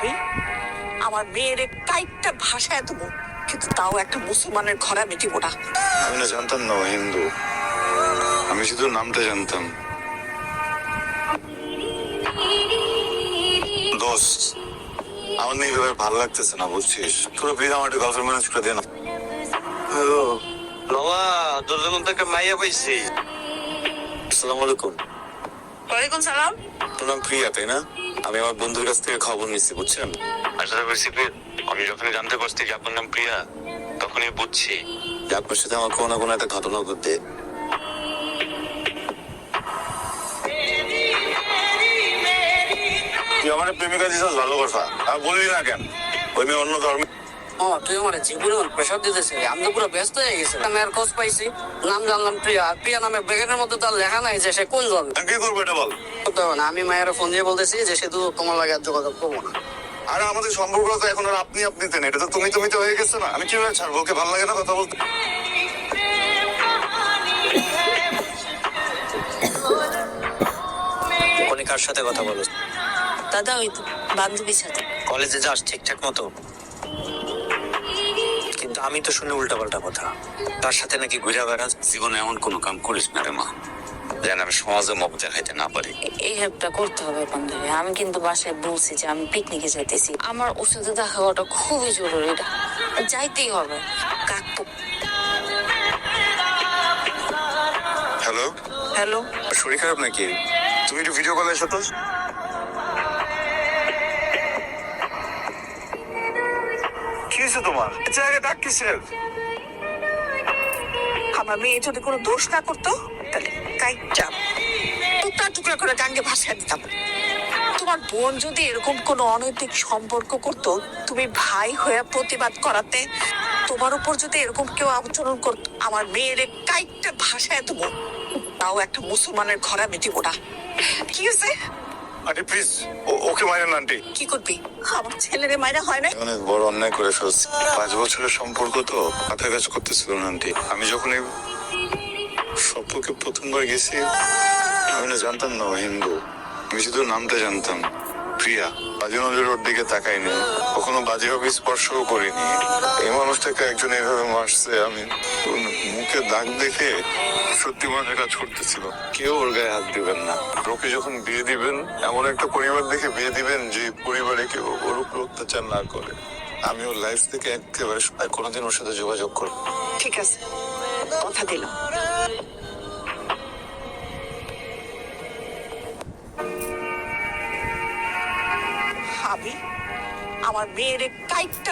আমি আমার মেয়ের কাইটটা ভাষায় দেবো, কিন্তু তাও একটা মুসলমানের ঘরে আমি দিব না। আমি না জানতাম না ও হিন্দু, আমি শুধু নামটা জানতাম। দোস্ত, আমার না এইভাবে ভালো লাগতেছে না, বুঝছিস? তোরা প্লিজ আমার একটা গার্লফ্রেন্ড ম্যানেজ করে দে না। হ্যালো বাবা, তোর জন্য তো একটা মাইয়া পাইছি। আসসালামু আলাইকুম। ওয়ালাইকুম সালাম। তোর নাম প্রিয়া, তাই না? আমি আমার বন্ধুর কাছ থেকে খবর নিচ্ছি, বুঝছেন? আসলে রেসিপি আমি যখন জানতে পারছি যে আপনার নাম প্রিয়া, তখনই বুঝছি যে আপনার সাথে আমার কোনো না কোনো একটা ঘটনা ঘটতে। তুই আমার প্রেমিকা দিছিস, ভালো কথা, আর বললি না কেন? ওই মেয়ে অন্য ধর্মে। তুই আমার জীবনে প্রেশার দিতেছে, আমি তো পুরো ব্যস্ত হয়ে গেছি। আমি আর খোঁজ পাইছি, নাম জানলাম প্রিয়া। প্রিয়া নামে ব্যাগের মধ্যে তার লেখা নাই যে সে কোন জন্ম। কি করবো এটা বল? করতে হবে না, আমি মায়ের ফোন দিয়ে বলতেছি যে সে তো তোমার লাগে আর যোগাযোগ করবো না। আর আমাদের সম্পর্ক তো এখন আর আপনি আপনিতে নেই, এটা তো তুমি তুমিতে হয়ে গেছে না। আমি কিভাবে ছাড়বো? ওকে ভালো লাগে না কথা বলতে? উনি কার সাথে কথা বলো? দাদা ওই তো বান্ধবীর সাথে। কলেজে যাস ঠিকঠাক মতো? কিন্তু আমি তো শুনি উল্টাপাল্টা কথা, তার সাথে নাকি ঘুরে বেড়াস। জীবনে এমন কোনো কাম করিস না রে মা, যেন আমি সমাজে মুখ দেখাইতে না পারি। এই হেল্পটা করতে হবে বান্ধবী। আমি কিন্তু বাসায় বলছি যে আমি পিকনিকে যাইতেছি, আমার ওর সাথে দেখা হওয়াটা খুবই জরুরি, এটা যাইতেই হবে। কাকু হ্যালো হ্যালো, শরীর খারাপ নাকি? তুমি একটু ভিডিও কলে এসো তো। কি হয়েছে তোমার? জায়গায় ডাক কিসের? আমার মেয়ে যদি কোনো দোষ না করতো তাহলে কাইটটা টুকরা টুকরা করে গাঙ্গে ভাসায় দিতাম। তোমার বোন যদি এরকম কোনো অনৈতিক সম্পর্ক করতো, তুমি ভাই হয়ে প্রতিবাদ করাতে। তোমার উপর যদি এরকম কেউ আচরণ করতো, আমার মেয়ের কাইটটা ভাষায় দেবো, তাও একটা মুসলমানের ঘরে আমি দিব না। কি হয়েছে? আন্টি প্লিজ, ওকে মারেন না আন্টি। কি করবি? আমার ছেলের মায়েরা হয় না। অনেক বড় অন্যায় করে ফেলছি। 5 বছরের সম্পর্ক তো মাথায় কাজ করতেছিল না আন্টি। আমি যখন এই সম্পর্কে প্রথমবার গেছি, আমি না জানতাম না ও হিন্দু, আমি শুধু নামটা জানতাম প্রিয়া। বাজে নজর ওর দিকে তাকাইনি, কখনো বাজে ভাবে স্পর্শও করিনি। এই মানুষটাকে একজন এইভাবে মারছে, আমি ওর মুখে দাগ দেখে সত্যি মনে কাজ করতেছিল। কেউ ওর গায়ে হাত দিবেন না। ওকে যখন বিয়ে দিবেন, এমন একটা পরিবার দেখে বিয়ে দিবেন যে পরিবারে কেউ ওর উপর অত্যাচার না করে। আমি ওর লাইফ থেকে একেবারে কোনোদিন ওর সাথে যোগাযোগ করবো। ঠিক আছে, কথা দিলাম। আমি আমার মেয়ের কাইটটা